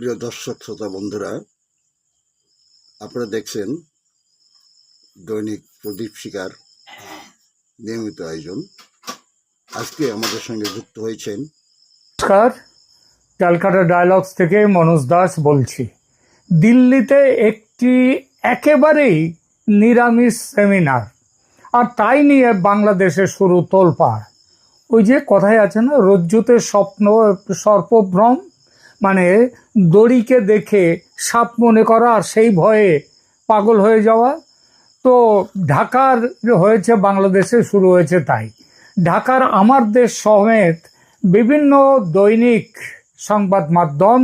প্রিয় দর্শক শ্রোতা বন্ধুরা, আপনারা দেখছেন দৈনিক প্রদীপ শিকার নিয়মিত আয়োজন। আজকে আমাদের সঙ্গে যুক্ত হয়েছেন নমস্কার, ক্যালকাটা ডায়ালগস থেকে মনোজ দাস বলছি। দিল্লিতে একটি একেবারেই নিরামিষ সেমিনার, আর তাই নিয়ে বাংলাদেশে শুরু তোলপাড়। ওই যে কথায় আছে না, রজ্জুতে স্বপ্ন সর্পভ্রম, মানে দড়িকে দেখে সাপ মনে করা আর সেই ভয়ে পাগল হয়ে যাওয়া। তো ঢাকার হয়েছে, বাংলাদেশে শুরু হয়েছে তাই। ঢাকার আমার দেশ সমেত বিভিন্ন দৈনিক সংবাদ মাধ্যম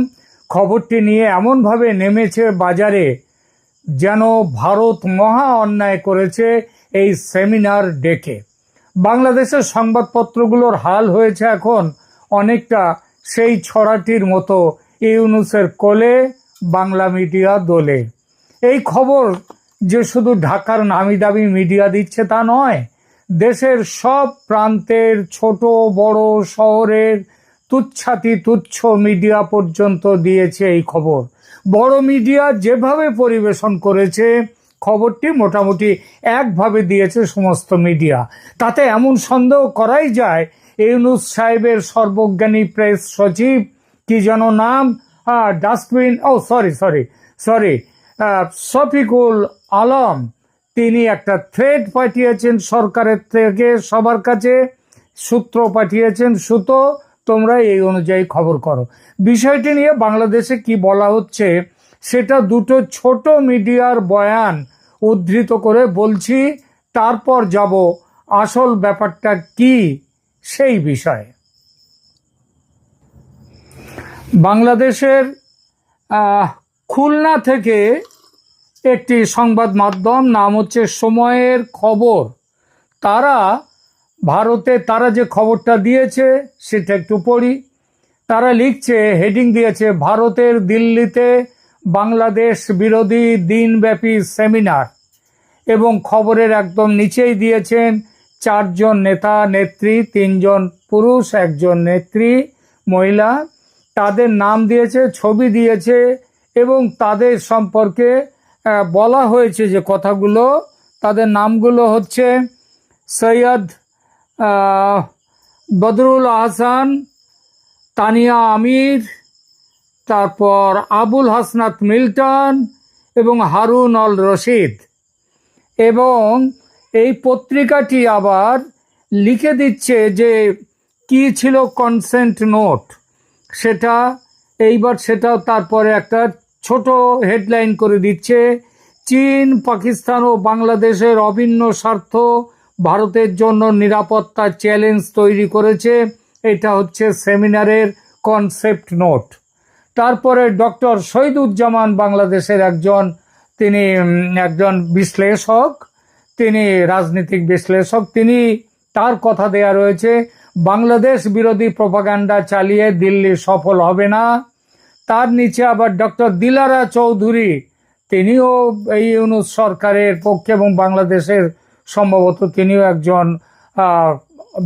খবরটি নিয়ে এমনভাবে নেমেছে বাজারে যেন ভারত মহা অন্যায় করেছে এই সেমিনার ডেকে। বাংলাদেশের সংবাদপত্রগুলোর হাল হয়েছে এখন অনেকটা সেই ছড়াটির মতো, ইউনুসের কোলে বাংলা মিডিয়া দোলে। এই খবর যে শুধু ঢাকার নামি দামি মিডিয়া দিচ্ছে তা নয়, দেশের সব প্রান্তের ছোট বড় শহরের তুচ্ছাতি তুচ্ছ মিডিয়া পর্যন্ত দিয়েছে এই খবর। বড় মিডিয়া যেভাবে পরিবেশন করেছে খবরটি মোটামুটি একভাবে দিয়েছে সমস্ত মিডিয়া। তাতে এমন সন্দেহ করাই যায় ইউনুস সাহেবের সর্বজ্ঞানী প্রেস সচিব, কি যেন নাম, ডাস্টবিন, সরি শফিকুল আলম, তিনি একটা থ্রেড পাঠিয়েছেন সরকারের থেকে সবার কাছে, সূত্র পাঠিয়েছেন, সুতো তোমরা এই অনুযায়ী খবর করো। বিষয়টি নিয়ে বাংলাদেশে কি বলা হচ্ছে সেটা দুটো ছোট মিডিয়ার বয়ান উদ্ধৃত করে বলছি, তারপর যাব আসল ব্যাপারটা কি সেই বিষয়ে। বাংলাদেশের খুলনা থেকে একটি সংবাদ মাধ্যম, নাম হচ্ছে সময়ের খবর, তারা তারা যে খবরটা দিয়েছে সেটা একটু পড়ি। তারা লিখছে, হেডিং দিয়েছে, ভারতের দিল্লিতে বাংলাদেশ বিরোধী দিনব্যাপী সেমিনার, এবং খবরের একদম নিচেই দিয়েছেন 4 জন নেতা নেত্রী, 3 জন পুরুষ, 1 জন নেত্রী মহিলা, তাদের নাম দিয়েছে, ছবি দিয়েছে, এবং তাদের সম্পর্কে বলা হয়েছে যে কথাগুলো, তাদের নামগুলো হচ্ছে সৈয়দ বদরুল আহসান, তানিয়া আমির, তারপর আবুল হাসনাত মিল্টন এবং হারুন অল রশিদ। এবং এই পত্রিকাটি আবার লিখে দিচ্ছে যে কি ছিল কনসেন্ট নোট, সেটাও তারপরে একটা ছোট হেডলাইন করে দিচ্ছে, চীন, পাকিস্তান ও বাংলাদেশের অভিন্ন স্বার্থ ভারতের জন্য নিরাপত্তা চ্যালেঞ্জ তৈরি করেছে। এটা হচ্ছে সেমিনারের কনসেপ্ট নোট। তারপরে ডক্টর শহীদুজ্জামান, বাংলাদেশের তিনি একজন বিশ্লেষক, তিনি রাজনৈতিক বিশ্লেষক, তার কথা দেয়া রয়েছে, বাংলাদেশ বিরোধী প্রপাগান্ডা চালিয়ে দিল্লি সফল হবে না। তার নিচে আবার ডক্টর দিলারা চৌধুরী, তিনিও এই ইউনুস সরকারের পক্ষে এবং বাংলাদেশের সম্ভবত তিনিও একজন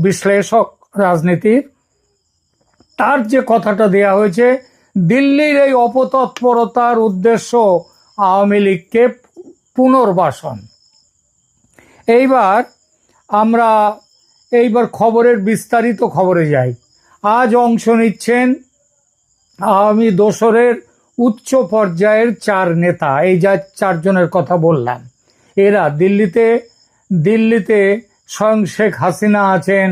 বিশ্লেষক রাজনীতির। তার যে কথাটা দেয়া হয়েছে, দিল্লির এই অপতৎপরতার উদ্দেশ্য আওয়ামী লীগকে পুনর্বাসন। এইবার খবরের বিস্তারিত খবরে যাই। আজ অংশ নিচ্ছেন আওয়ামী দোসরের উচ্চ পর্যায়ের 4 নেতা, এই যা 4 জনের কথা বললাম, এরা দিল্লিতে স্বয়ং শেখ হাসিনা আছেন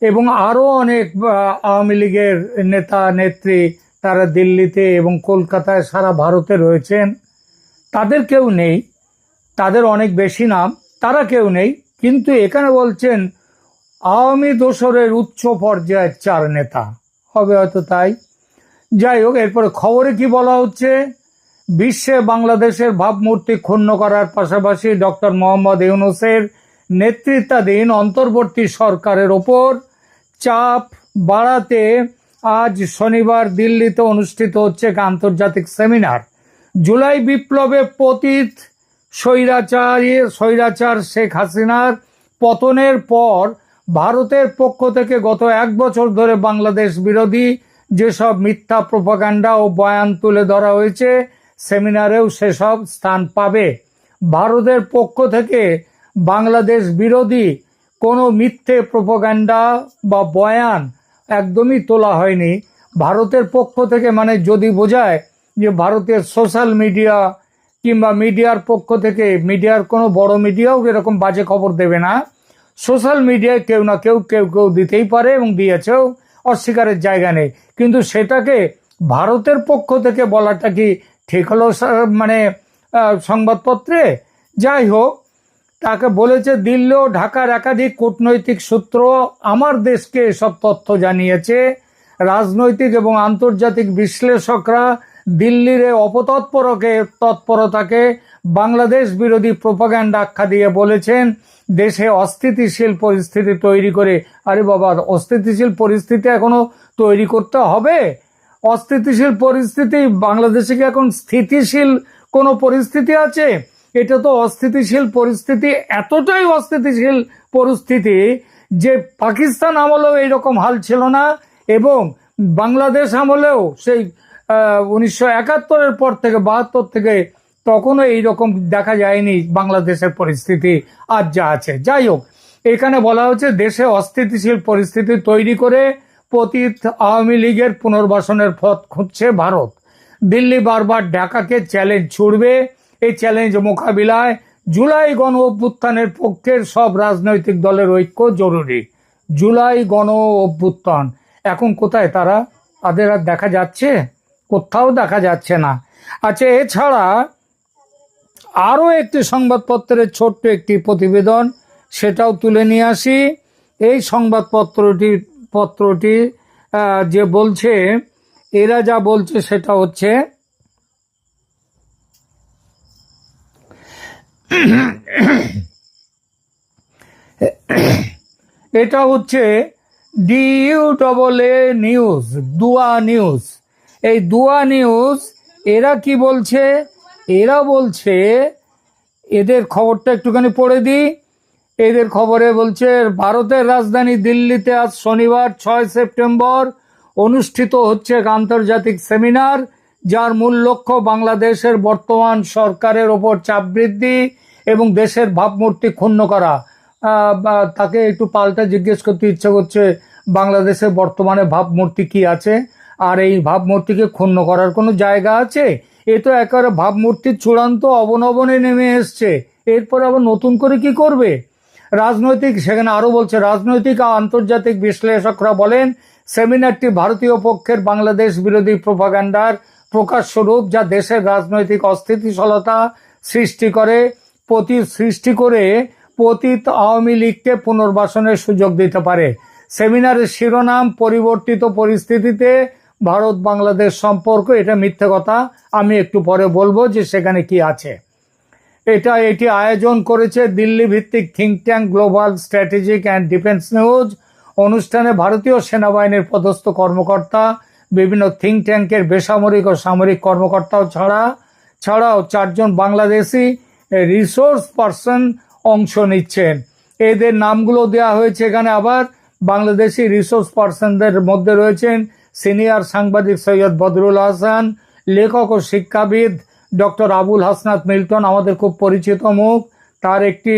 এবং আরও অনেক আওয়ামী লীগের নেতা নেত্রী, তারা দিল্লিতে এবং কলকাতায় সারা ভারতে রয়েছেন। তাদের কেউ নেই, তাদের অনেক বেশি নাম, তারা কেউ নেই, কিন্তু এখানে বলছেন আওয়ামী দোসরের উচ্চ পর্যায়ের 4 নেতা, হবে হয়তো তাই। যাই হোক, এরপরে খবরে কি বলা হচ্ছে, বিশ্বে বাংলাদেশের ভাবমূর্তি ক্ষুণ্ণ করার পাশাপাশি ডক্টর মোহাম্মদ ইউনুসের নেতৃত্বাধীন অন্তর্বর্তী সরকারের ওপর চাপ বাড়াতে আজ শনিবার দিল্লিতে অনুষ্ঠিত হচ্ছে এক আন্তর্জাতিক সেমিনার। জুলাই বিপ্লবে পতিত স্বৈরাচার শেখ হাসিনার পতনের পর ভারতের পক্ষ থেকে গত 1 বছর ধরে বাংলাদেশ বিরোধী যেসব মিথ্যা প্রোপাগান্ডা ও বয়ান তুলে ধরা হয়েছে সেমিনারেও সেসব স্থান পাবে। ভারতের পক্ষ থেকে বাংলাদেশ বিরোধী কোনো মিথ্যে প্রোপাগান্ডা বা বয়ান একদমই তোলা হয়নি। ভারতের পক্ষ থেকে মানে যদি বোঝায় যে ভারতের সোশ্যাল মিডিয়া কিংবা মিডিয়ার পক্ষ থেকে, মিডিয়ার কোনো বড় মিডিয়াও এরকম বাজে খবর দেবে না, সোশ্যাল মিডিয়ায় কেউ না কেউ কেউ কেউ দিতেই পারে এবং দিয়েছেও, অস্বীকারের জায়গা নেই। কিন্তু সেটাকে ভারতের পক্ষ থেকে বলাটা কি ঠিক হলো মানে সংবাদপত্রে? যাই হোক, তাকে বলেছে দিল্লি ও ঢাকার একাধিক কূটনৈতিক সূত্র আমার দেশকে এসব তথ্য জানিয়েছে। রাজনৈতিক এবং আন্তর্জাতিক বিশ্লেষকরা দিল্লির এই তৎপরতাকে বাংলাদেশ বিরোধী প্রোপাগান্ডা আখ্যা দিয়ে বলেছেন দেশে অস্থিতিশীল পরিস্থিতি তৈরি করে। আরে বাবা, অস্থিতিশীল পরিস্থিতি এখনো তৈরি করতে হবে? অস্থিতিশীল পরিস্থিতি, বাংলাদেশে কি এখন স্থিতিশীল কোনো পরিস্থিতি আছে? এটা তো অস্থিতিশীল পরিস্থিতি, এতটাই অস্থিতিশীল পরিস্থিতি যে পাকিস্তান আমলেও এইরকম হাল ছিল না, এবং বাংলাদেশ আমলেও সেই 1971-এর পর থেকে 72 থেকে তখনও এইরকম দেখা যায়নি বাংলাদেশের পরিস্থিতি আজ যা আছে। যাই হোক, এখানে বলা হচ্ছে দেশে অস্থিতিশীল পরিস্থিতি তৈরি করে পতিত আওয়ামী লীগের পুনর্বাসনের পথ খুঁজছে ভারত। দিল্লি বারবার ঢাকাকে চ্যালেঞ্জ ছুড়বে। এই চ্যালেঞ্জ মোকাবিলায় জুলাই গণ অভ্যুত্থানের পক্ষের সব রাজনৈতিক দলের ঐক্য জরুরি। জুলাই গণ অভ্যুত্থান এখন কোথায়? তাদের আর দেখা যাচ্ছে? কোথাও দেখা যাচ্ছে না। আচ্ছা, এছাড়া আরও একটি সংবাদপত্রের ছোট্ট একটি প্রতিবেদন, সেটাও তুলে নিয়ে আসি। এই পত্রটি যে বলছে, এরা যা বলছে সেটা হচ্ছে এটা হচ্ছে DUAA নিউজ, দুয়া নিউজ। এই দুয়া নিউজ এরা কি বলছে? এরা বলছে, এদের খবরটা একটুখানি পড়ে দিই। এদের খবরে বলছে ভারতের রাজধানী দিল্লিতে আজ শনিবার 6 সেপ্টেম্বর অনুষ্ঠিত হচ্ছে এক আন্তর্জাতিক সেমিনার, যার মূল লক্ষ্য বাংলাদেশের বর্তমান সরকারের ওপর চাপ বৃদ্ধি এবং দেশের ভাবমূর্তি ক্ষুণ্ণ করা। তাকে একটু পাল্টা জিজ্ঞেস করতে ইচ্ছা করছে, বাংলাদেশের বর্তমানে ভাবমূর্তি কি আছে? আর এই ভাবমূর্তিকে ক্ষুণ্ণ করার কোনো জায়গা আছে? এ তো একেবারে ভাবমূর্তির চূড়ান্ত অবনমনে নেমে এসছে, এরপর আবার নতুন করে কি করবে? সেখানে আরো বলছে, রাজনৈতিক ও আন্তর্জাতিক বিশ্লেষকরা বলেন সেমিনারটি ভারতীয় পক্ষের বাংলাদেশ বিরোধী প্রোপাগান্ডার প্রকাশস্বরূপ, যা দেশের রাজনৈতিক অস্থিতিশীলতা সৃষ্টি করে পতিত আওয়ামী লীগকে পুনর্বাসনের সুযোগ দিতে পারে। সেমিনারের শিরোনাম পরিবর্তিত পরিস্থিতিতে ভারত বাংলাদেশ সম্পর্ক। এটা মিথ্যে কথা, আমি একটু পরে বলবো যে সেখানে কি আছে। এটি আয়োজন করেছে দিল্লি ভিত্তিক think tank global strategic and defence news. অনুষ্ঠানে ভারতীয় সেনাবাহিনীর পদস্থ কর্মকর্তা, বিভিন্ন থিঙ্ক ট্যাঙ্কের বেসামরিক ও সামরিক কর্মকর্তাও ছাড়াও 4 জন বাংলাদেশি রিসোর্স পার্সন অংশ নিচ্ছেন। এদের নামগুলো দেওয়া হয়েছে এখানে। আবার বাংলাদেশি রিসোর্স পার্সনদের মধ্যে রয়েছেন সিনিয়র সাংবাদিক সৈয়দ বদরুল হাসান, লেখক ও শিক্ষাবিদ ডক্টর আবুল হাসনাত মিল্টন, আমাদের খুব পরিচিত মুখ। তার একটি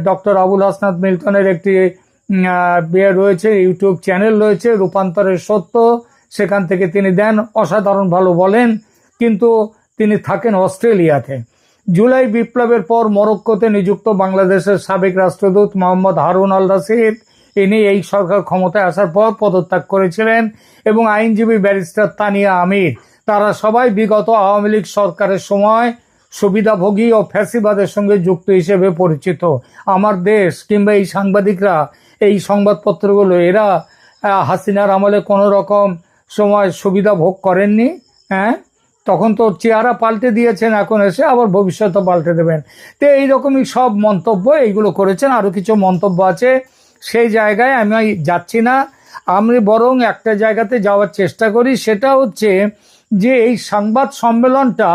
ডক্টর আবুল হাসনাত মিল্টনের একটি রয়েছে, ইউটিউব চ্যানেল রয়েছে, রূপান্তরের সত্য, সেখান থেকে তিনি দেন, অসাধারণ ভালো বলেন, কিন্তু তিনি থাকেন অস্ট্রেলিয়াতে। জুলাই বিপ্লবের পর মরক্কোতে নিযুক্ত বাংলাদেশের সাবেক রাষ্ট্রদূত মোহাম্মদ হারুন আল রশিদ, ইনি এই সরকার ক্ষমতায় আসার পর পদত্যাগ করেছিলেন, এবং আইনজীবী ব্যারিস্টার তানিয়া আমির, তারা সবাই বিগত আওয়ামী লীগ সরকারের সময় সুবিধাভোগী ও ফ্যাসিবাদের সঙ্গে যুক্ত হিসেবে পরিচিত। আমার দেশ কিংবা এই সাংবাদিকরা, এই সংবাদপত্রগুলো, এরা হাসিনার আমলে কোনো রকম সময় সুবিধা ভোগ করেননি। হ্যাঁ, তখন তো চেহারা পাল্টে দিয়েছেন, এখন এসে আবার ভবিষ্যতে পাল্টে দেবেন। তো এইরকমই সব মন্তব্য এইগুলো করেছেন। আরও কিছু মন্তব্য আছে, সেই জায়গায় আমি যাচ্ছি না। আমি বরং একটা জায়গাতে যাওয়ার চেষ্টা করি, সেটা হচ্ছে যে এই সংবাদ সম্মেলনটা,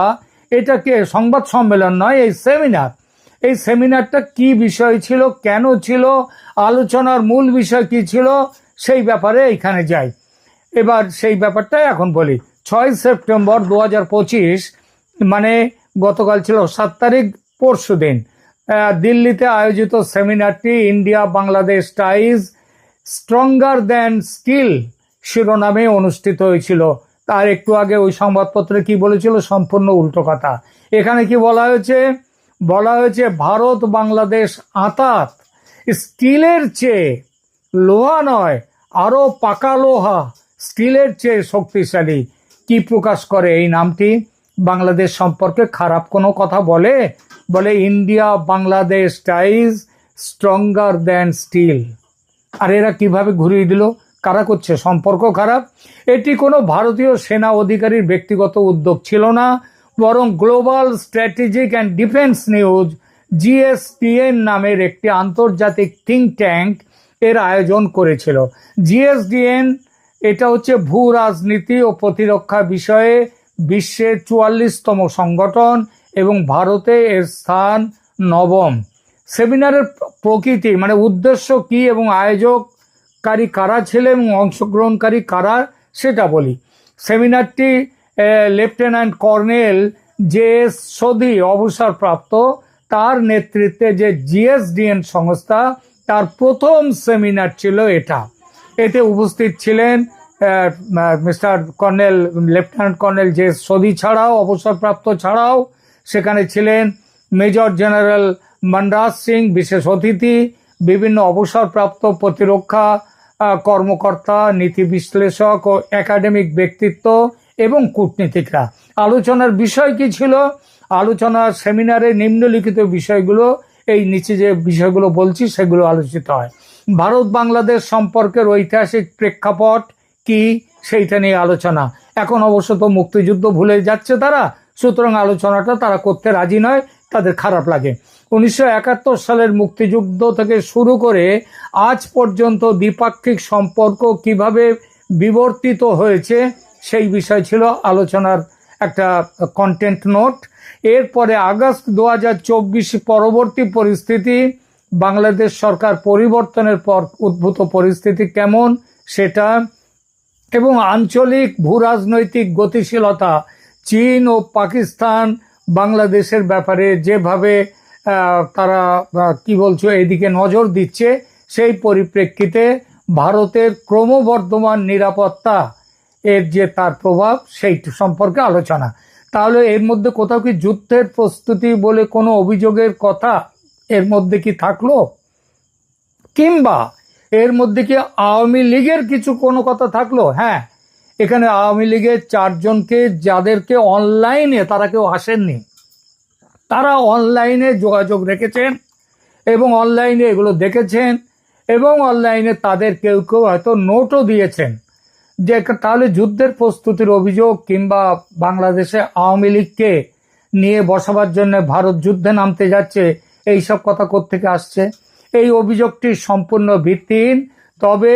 এটাকে সংবাদ সম্মেলন নয়, এই সেমিনারটা কি বিষয় ছিল, কেন ছিল, আলোচনার মূল বিষয় কি ছিল, সেই ব্যাপারে এখানে যাই। এবার সেই ব্যাপারটাই এখন বলি। 6 সেপ্টেম্বর 2025, মানে গতকাল ছিল 7 তারিখ, পরশু দিন দিল্লিতে আয়োজিত সেমিনারটি India Bangladesh ties stronger than steel শিরোনামে অনুষ্ঠিত হয়েছিল। তার একটু আগে ওই সংবাদপত্রে কি বলেছিল, সম্পূর্ণ উল্টো কথা। এখানে কি বলা হয়েছে? বলা হয়েছে ভারত বাংলাদেশ আঁতাত স্টিলের চেয়ে, লোহা নয়, আরো পাকা লোহা, স্টিলের চেয়ে শক্তিশালী। কি প্রকাশ করে এই নামটি? বাংলাদেশ সম্পর্কে খারাপ কোনো কথা বলে? বলে India Bangladesh ties stronger than steel. আর এরা কিভাবে ঘুরিয়ে দিল? কারা করছে? সম্পর্ক খারাপ। এটি কোনো ভারতীয় সেনা অধিকারীর ব্যক্তিগত উদ্যোগ ছিল না, বরং global strategic and defence news GSDN নামের একটি আন্তর্জাতিক থিঙ্ক ট্যাঙ্ক এর আয়োজন করেছিল। জিএসডিএন এটা হচ্ছে ভূ রাজনীতি ও প্রতিরক্ষা বিষয়ে বিশ্বের 44তম সংগঠন এবং ভারতে এর স্থান 9ম। সেমিনারের প্রকৃতি, মানে উদ্দেশ্য কি এবং আয়োজককারী কারা ছিলেন এবং অংশগ্রহণকারী কারা, সেটা বলি। সেমিনারটি লেফটেন্যান্ট কর্নেল জে.এস. সোধি, অবসরপ্রাপ্ত, তার নেতৃত্বে যে জিএসডিএন সংস্থা, তার প্রথম সেমিনার ছিল এটা। এতে উপস্থিত ছিলেন mister colonel, lieutenant colonel J সোধি ছাড়াও, অবসরপ্রাপ্ত ছাড়াও সেখানে ছিলেন মেজর জেনারেল মনরাজ সিং, বিশেষ অতিথি, বিভিন্ন অবসরপ্রাপ্ত প্রতিরক্ষা কর্মকর্তা, নীতি বিশ্লেষক ও একাডেমিক ব্যক্তিত্ব এবং কূটনীতিকরা। আলোচনার বিষয় কি ছিল? আলোচনার সেমিনারে নিম্নলিখিত বিষয়গুলো, এই নিচে যে বিষয়গুলো বলছি সেগুলো আলোচিত হয়। ভারত বাংলাদেশ সম্পর্কের ঐতিহাসিক প্রেক্ষাপট কি, সেইটা নিয়ে আলোচনা। এখন অবশ্য তো মুক্তিযুদ্ধ ভুলে যাচ্ছে তারা, সুতরাং আলোচনাটা তারা করতে রাজি নয়, তাদের খারাপ লাগে। 1971 সালের মুক্তিযুদ্ধ থেকে শুরু করে আজ পর্যন্ত দ্বিপাক্ষিক সম্পর্ক কিভাবে বিবর্তিত হয়েছে, সেই বিষয় ছিল আলোচনার একটা কন্টেন্ট নোট। এরপরে আগস্ট 2024 পরবর্তী পরিস্থিতি, বাংলাদেশ সরকার পরিবর্তনের পর উদ্ভূত পরিস্থিতি কেমন সেটা, এবং আঞ্চলিক ভূরাজনৈতিক গতিশীলতা, চীন ও পাকিস্তান বাংলাদেশের ব্যাপারে যেভাবে তারা কি বলছো এদিকে নজর দিচ্ছে, সেই পরিপ্রেক্ষিতে ভারতের ক্রমবর্ধমান নিরাপত্তা এর যে তার প্রভাব, সেই সম্পর্কে আলোচনা। তাহলে এর মধ্যে কোথাও কি যুদ্ধের প্রস্তুতি বলে কোনো অভিযোগের কথা এর মধ্যে কি থাকলো? কিংবা এর মধ্যে কি আওয়ামী লীগের কিছু কোনো কথা থাকলো? হ্যাঁ, এখানে আওয়ামী লীগের 4 জনকে, যাদেরকে অনলাইনে, তারা কেউ আসেননি, তারা অনলাইনে যোগাযোগ রেখেছেন এবং অনলাইনে এগুলো দেখেছেন, এবং অনলাইনে তাদের কেউ কেউ হয়তো নোটও দিয়েছেন যে তাহলে যুদ্ধের প্রস্তুতির অভিযোগ কিংবা বাংলাদেশে আওয়ামী লীগকে নিয়ে বসাবার জন্য ভারত যুদ্ধে নামতে যাচ্ছে, এইসব কথা কোত্থেকে আসছে? এই অভিযোগটি সম্পূর্ণ ভিত্তিহীন। তবে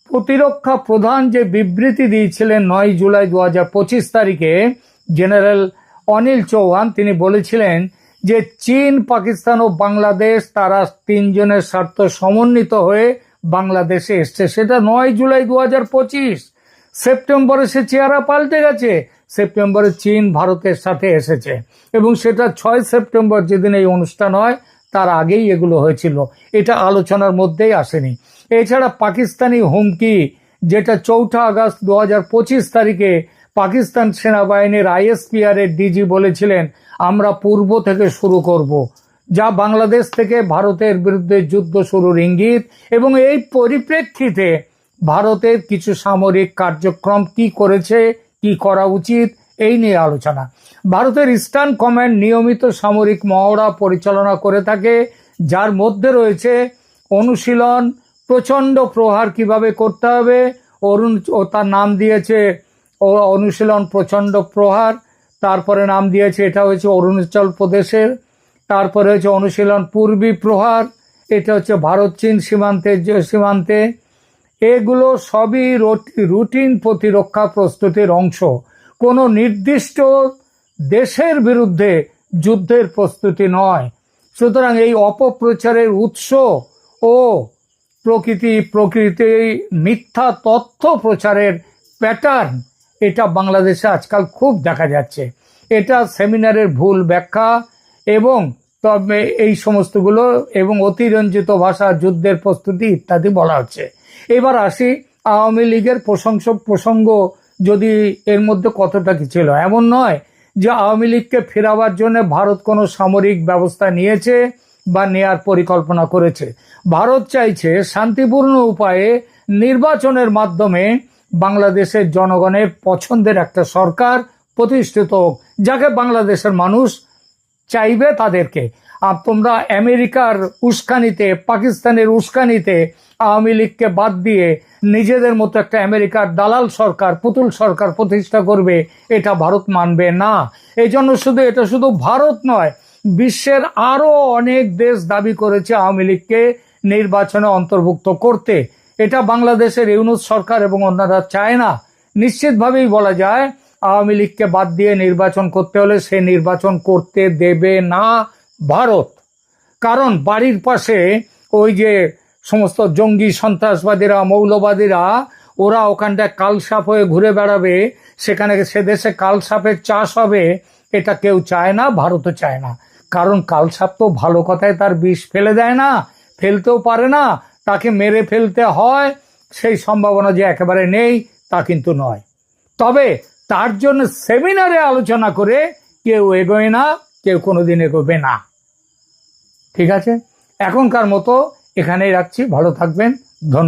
প্রতিরক্ষা প্রধান যে বিবৃতি দিয়েছিলেন 9 জুলাই 2025 তারিখে, জেনারেল অনিল চৌহান, তিনি বলেছিলেন যে চীন, পাকিস্তান ও বাংলাদেশ, তারা 3 জনের স্বার্থ সমন্বিত হয়ে বাংলাদেশে এসছে। সেটা 9 জুলাই 2025। সেপ্টেম্বরে সে চেহারা পাল্টে গেছে। সেপ্টেম্বরে চীন ভারতের সাথে এসেছে, এবং সেটা 6 সেপ্টেম্বর যেদিন এই অনুষ্ঠান হয় তার আগেই এগুলো হয়েছিল। এটা আলোচনার মধ্যেই আসেনি। এছাড়া পাকিস্তানি হুমকি, যেটা 4 আগস্ট 2025 তারিখে পাকিস্তান সেনাবাহিনীর ISPR এর ডিজি বলেছিলেন, আমরা পূর্ব থেকে শুরু করব, যা বাংলাদেশ থেকে ভারতের বিরুদ্ধে যুদ্ধ শুরুর ইঙ্গিত। এবং এই পরিপ্রেক্ষিতে ভারতের কিছু সামরিক কার্যক্রম কি করেছে, কি করা উচিত, এই নিয়ে আলোচনা। ভারতের ইস্টার্ন কমান্ড নিয়মিত সামরিক মহড়া পরিচালনা করে থাকে, যার মধ্যে রয়েছে অনুশীলন, প্রচণ্ড প্রহার কিভাবে করতে হবে, ও তার নাম দিয়েছে অনুশীলন প্রচণ্ড প্রহার। তারপরে নাম দিয়েছে, এটা হয়েছে অরুণাচল প্রদেশের। তারপরে হচ্ছে অনুশীলন পূর্বী প্রহার, এটা হচ্ছে ভারত চীন সীমান্তে। এগুলো সবই রুটিন প্রতিরক্ষা প্রস্তুতির অংশ, কোনো নির্দিষ্ট দেশের বিরুদ্ধে যুদ্ধের প্রস্তুতি নয়। সুতরাং এই অপপ্রচারের উৎস ও প্রকৃতি মিথ্যা তথ্য প্রচারের প্যাটার্ন, এটা বাংলাদেশে আজকাল খুব দেখা যাচ্ছে। এটা সেমিনারের ভুল ব্যাখ্যা এবং তবে এই সমস্তগুলো এবং অতিরঞ্জিত ভাষা, যুদ্ধের প্রস্তুতি ইত্যাদি বলা হচ্ছে। এবার আসি আওয়ামী লীগের প্রসঙ্গ যদি এর মধ্যে কতটা কি ছিল। এমন নয় যে আওয়ামী লীগকে ফেরাবার জন্য ভারত কোনো সামরিক ব্যবস্থা নিয়েছে বা নেয়ার পরিকল্পনা করেছে। ভারত চাইছে শান্তিপূর্ণ উপায়ে নির্বাচনের মাধ্যমে বাংলাদেশের জনগণের পছন্দের একটা সরকার প্রতিষ্ঠিত হোক, যাকে বাংলাদেশের মানুষ চাইবে তাদেরকে। আর তোমরা আমেরিকার উস্কানিতে, পাকিস্তানের উস্কানিতে আওয়ামী লীগকে বাদ দিয়ে নিজেদের মতো একটা আমেরিকার দালাল সরকার, পুতুল সরকার প্রতিষ্ঠা করবে, এটা ভারত মানবে না। এই জন্য এটা শুধু ভারত নয়, বিশ্বের আরো অনেক দেশ দাবি করেছে আওয়ামী লীগকে নির্বাচনে অন্তর্ভুক্ত করতে। এটা বাংলাদেশের ইউনূস সরকার এবং অন্যরা চায় না। নিশ্চিতভাবেই বলা যায় আওয়ামী লীগকে বাদ দিয়ে নির্বাচন করতে হলে সে নির্বাচন করতে দেবে না ভারত। কারণ বাড়ির পাশে ওই যে সমস্ত জঙ্গি সন্ত্রাসবাদীরা, মৌলবাদীরা, ওরা ওখানটায় কালসাপ হয়ে ঘুরে বেড়াবে, সেখানে সে দেশে কালসাপের চাষ হবে, এটা কেউ চায় না, ভারতও চায় না। কারণ কালসাপ তো ভালো কথায় তার বিষ ফেলে দেয় না, ফেলতেও পারে না, তাকে মেরে ফেলতে হয়, সেই সম্ভাবনা যে একেবারে নেই তা কিন্তু নয়। তবে তার জন্য সেমিনারে আলোচনা করে কেউ এগোয় না, কেউ কোনোদিন এগোবে না। ঠিক আছে, এখনকার মতো এখানেই রাখছি। ভালো থাকবেন, ধন্যবাদ।